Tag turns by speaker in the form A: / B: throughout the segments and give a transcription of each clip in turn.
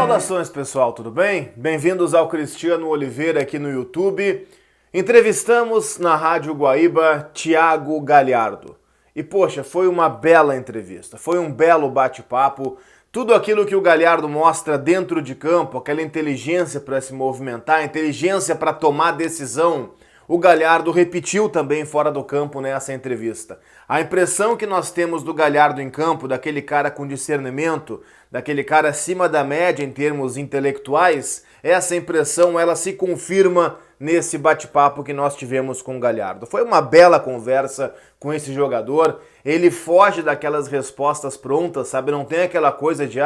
A: Saudações, pessoal, tudo bem? Bem-vindos ao Cristiano Oliveira aqui no YouTube. Entrevistamos na Rádio Guaíba Thiago Galhardo. E poxa, foi uma bela entrevista, foi um belo bate-papo. Tudo aquilo que o Galhardo mostra dentro de campo, aquela inteligência para se movimentar, inteligência para tomar decisão, o Galhardo repetiu também fora do campo nessa entrevista. A impressão que nós temos do Galhardo em campo, daquele cara com discernimento, daquele cara acima da média em termos intelectuais, essa impressão ela se confirma nesse bate-papo que nós tivemos com o Galhardo. Foi uma bela conversa com esse jogador, ele foge daquelas respostas prontas, sabe? Não tem aquela coisa de,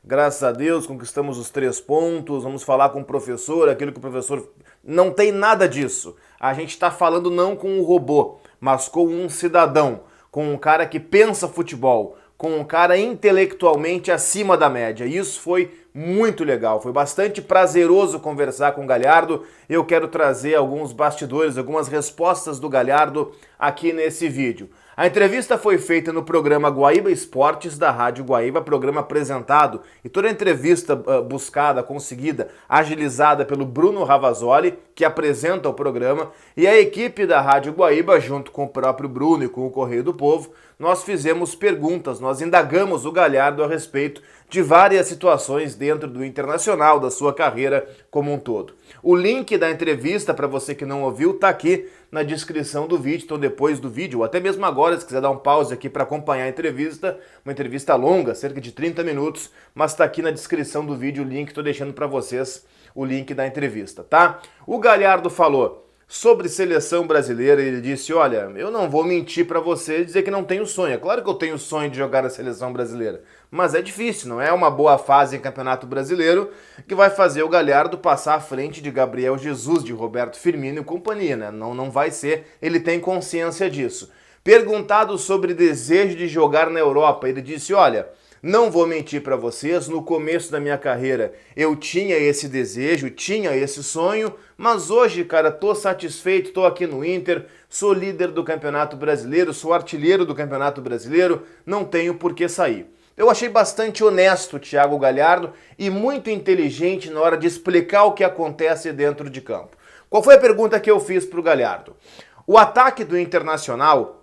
A: graças a Deus conquistamos os 3 pontos, vamos falar com o professor, aquilo que o professor... Não tem nada disso. A gente está falando não com um robô, mas com um cidadão, com um cara que pensa futebol, com um cara intelectualmente acima da média. Isso foi muito legal, foi bastante prazeroso conversar com o Galhardo. Eu quero trazer alguns bastidores, algumas respostas do Galhardo aqui nesse vídeo. A entrevista foi feita no programa Guaíba Esportes da Rádio Guaíba, programa apresentado e toda a entrevista buscada, conseguida, agilizada pelo Bruno Ravazoli, que apresenta o programa, e a equipe da Rádio Guaíba, junto com o próprio Bruno e com o Correio do Povo, nós fizemos perguntas, nós indagamos o Galhardo a respeito de várias situações dentro do Internacional, da sua carreira como um todo. O link da entrevista, para você que não ouviu, tá aqui na descrição do vídeo, então depois do vídeo, ou até mesmo agora, se quiser dar um pause aqui para acompanhar a entrevista, uma entrevista longa, cerca de 30 minutos, mas tá aqui na descrição do vídeo o link, tô deixando para vocês o link da entrevista, tá? O Galhardo falou sobre seleção brasileira, ele disse, olha, eu não vou mentir para você e dizer que não tenho sonho. É claro que eu tenho sonho de jogar na seleção brasileira, mas é difícil, não é uma boa fase em Campeonato Brasileiro que vai fazer o Galhardo passar à frente de Gabriel Jesus, de Roberto Firmino e companhia, né? Não vai ser, ele tem consciência disso. Perguntado sobre desejo de jogar na Europa, ele disse, olha, não vou mentir para vocês, no começo da minha carreira eu tinha esse desejo, tinha esse sonho, mas hoje, cara, tô satisfeito, tô aqui no Inter, sou líder do Campeonato Brasileiro, sou artilheiro do Campeonato Brasileiro, não tenho por que sair. Eu achei bastante honesto o Thiago Galhardo e muito inteligente na hora de explicar o que acontece dentro de campo. Qual foi a pergunta que eu fiz para o Galhardo? O ataque do Internacional...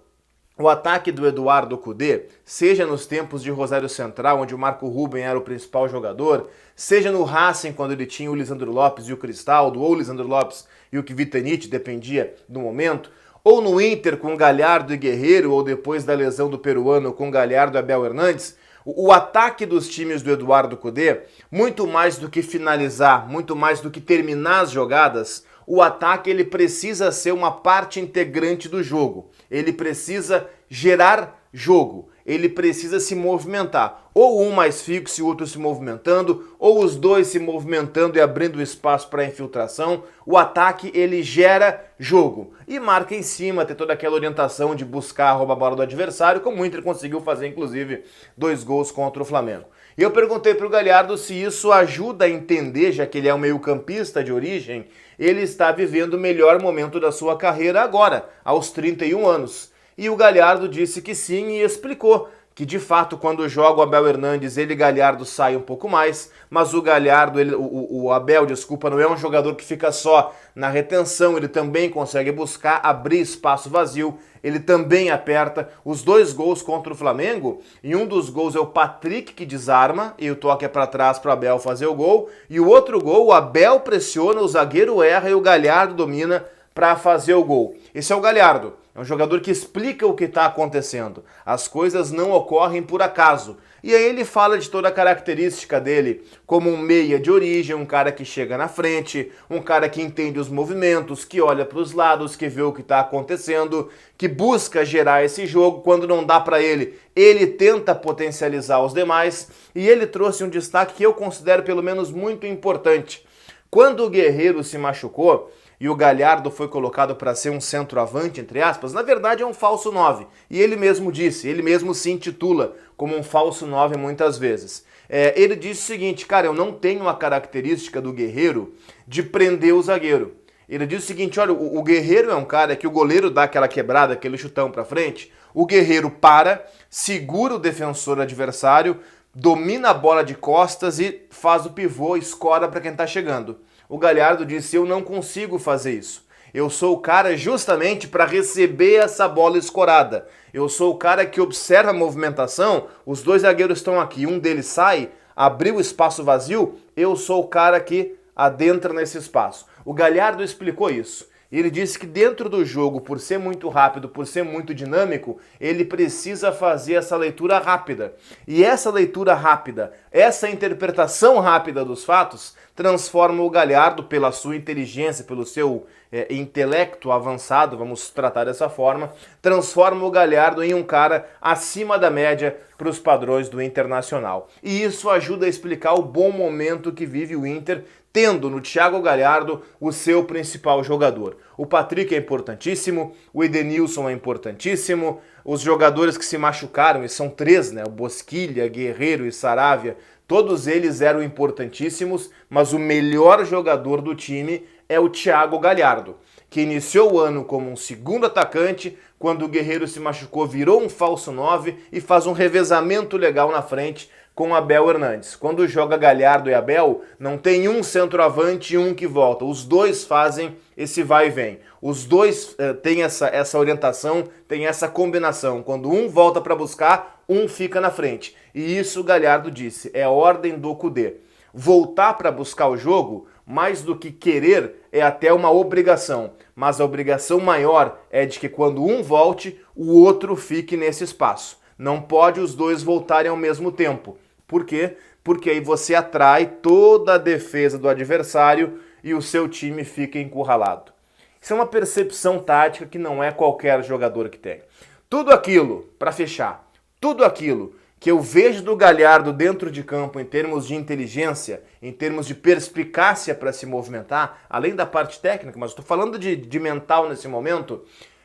A: O ataque do Eduardo Cudê, seja nos tempos de Rosário Central, onde o Marco Ruben era o principal jogador, seja no Racing, quando ele tinha o Lisandro Lopes e o Cristaldo, ou o Lisandro Lopes e o Kvitanich, dependia do momento, ou no Inter com Galhardo e Guerreiro, ou depois da lesão do peruano com Galhardo e Abel Hernandes, o ataque dos times do Eduardo Cudê, muito mais do que finalizar, muito mais do que terminar as jogadas, o ataque ele precisa ser uma parte integrante do jogo. Ele precisa gerar jogo. Ele precisa se movimentar. Ou um mais fixo e o outro se movimentando, ou os dois se movimentando e abrindo espaço para infiltração. O ataque ele gera jogo. E marca em cima, ter toda aquela orientação de buscar roubar a bola do adversário, como o Inter conseguiu fazer, inclusive, 2 gols contra o Flamengo. E eu perguntei para o Galhardo se isso ajuda a entender, já que ele é um meio-campista de origem, ele está vivendo o melhor momento da sua carreira agora, aos 31 anos. E o Galhardo disse que sim e explicou que de fato quando joga o Abel Hernandes, ele Galhardo sai um pouco mais, mas o Galhardo, o Abel, desculpa, não é um jogador que fica só na retenção, ele também consegue buscar, abrir espaço vazio, ele também aperta. Os 2 gols contra o Flamengo, e um dos gols é o Patrick que desarma, e o toque é para trás para o Abel fazer o gol, e o outro gol, o Abel pressiona, o zagueiro erra e o Galhardo domina para fazer o gol. Esse é o Galhardo. É um jogador que explica o que está acontecendo. As coisas não ocorrem por acaso. E aí ele fala de toda a característica dele, como um meia de origem, um cara que chega na frente, um cara que entende os movimentos, que olha para os lados, que vê o que está acontecendo, que busca gerar esse jogo. Quando não dá para ele, ele tenta potencializar os demais. E ele trouxe um destaque que eu considero pelo menos muito importante. Quando o Guerreiro se machucou, e o Galhardo foi colocado para ser um centroavante, entre aspas, na verdade é um falso 9. E ele mesmo disse, ele mesmo se intitula como um falso 9 muitas vezes. Ele disse o seguinte, cara, eu não tenho a característica do Guerreiro de prender o zagueiro. Ele disse o seguinte, olha, o Guerreiro é um cara que o goleiro dá aquela quebrada, aquele chutão para frente, o Guerreiro para, segura o defensor adversário, domina a bola de costas e faz o pivô, escora para quem está chegando. O Galhardo disse: eu não consigo fazer isso. Eu sou o cara justamente para receber essa bola escorada. Eu sou o cara que observa a movimentação, os dois zagueiros estão aqui, um deles sai, abriu o espaço vazio, eu sou o cara que adentra nesse espaço. O Galhardo explicou isso. Ele disse que dentro do jogo, por ser muito rápido, por ser muito dinâmico, ele precisa fazer essa leitura rápida. E essa leitura rápida, essa interpretação rápida dos fatos, transforma o Galhardo, pela sua inteligência, pelo seu intelecto avançado, vamos tratar dessa forma, transforma o Galhardo em um cara acima da média para os padrões do Internacional. E isso ajuda a explicar o bom momento que vive o Inter, tendo no Thiago Galhardo o seu principal jogador. O Patrick é importantíssimo, o Edenilson é importantíssimo, os jogadores que se machucaram, e são 3, né? O Bosquilha, Guerreiro e Saravia, todos eles eram importantíssimos, mas o melhor jogador do time é o Thiago Galhardo, que iniciou o ano como um segundo atacante, quando o Guerreiro se machucou virou um falso 9 e faz um revezamento legal na frente com Abel Hernandes. Quando joga Galhardo e Abel, não tem um centroavante e um que volta. Os dois fazem esse vai e vem. Os dois têm essa orientação, têm essa combinação. Quando um volta para buscar, um fica na frente. E isso o Galhardo disse, é ordem do Kudê. Voltar para buscar o jogo, mais do que querer, é até uma obrigação. Mas a obrigação maior é de que quando um volte, o outro fique nesse espaço. Não pode os dois voltarem ao mesmo tempo. Por quê? Porque aí você atrai toda a defesa do adversário e o seu time fica encurralado. Isso é uma percepção tática que não é qualquer jogador que tem. Tudo aquilo, para fechar, tudo aquilo que eu vejo do Galhardo dentro de campo em termos de inteligência, em termos de perspicácia para se movimentar, além da parte técnica, mas estou falando de mental nesse momento,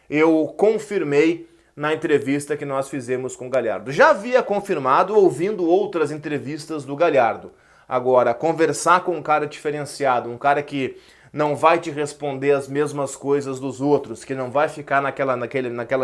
A: eu confirmei na entrevista que nós fizemos com o Galhardo. Já havia confirmado ouvindo outras entrevistas do Galhardo. Agora, conversar com um cara diferenciado, um cara que não vai te responder as mesmas coisas dos outros, que não vai ficar naquela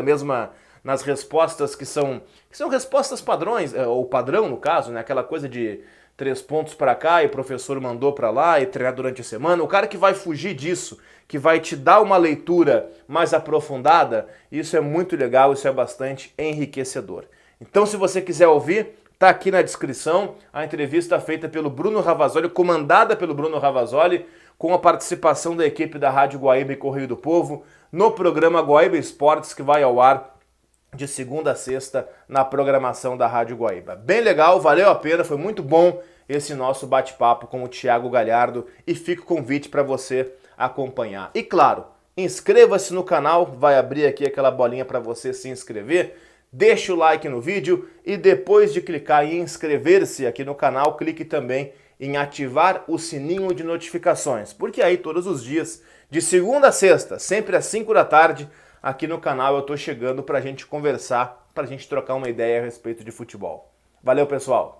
A: mesma, nas respostas que são respostas padrões, ou padrão no caso, né? Aquela coisa de 3 pontos para cá e o professor mandou para lá e treinar durante a semana. O cara que vai fugir disso, que vai te dar uma leitura mais aprofundada, isso é muito legal, isso é bastante enriquecedor. Então, se você quiser ouvir, tá aqui na descrição a entrevista feita pelo Bruno Ravazoli, comandada pelo Bruno Ravazoli, com a participação da equipe da Rádio Guaíba e Correio do Povo, no programa Guaíba Esportes, que vai ao ar de segunda a sexta na programação da Rádio Guaíba. Bem legal, valeu a pena, foi muito bom esse nosso bate-papo com o Thiago Galhardo e fica o convite para você acompanhar. E claro, inscreva-se no canal, vai abrir aqui aquela bolinha para você se inscrever, deixa o like no vídeo e depois de clicar em inscrever-se aqui no canal, clique também em ativar o sininho de notificações, porque aí todos os dias, de segunda a sexta, sempre às 5 da tarde, aqui no canal eu tô chegando pra gente conversar, pra gente trocar uma ideia a respeito de futebol. Valeu, pessoal!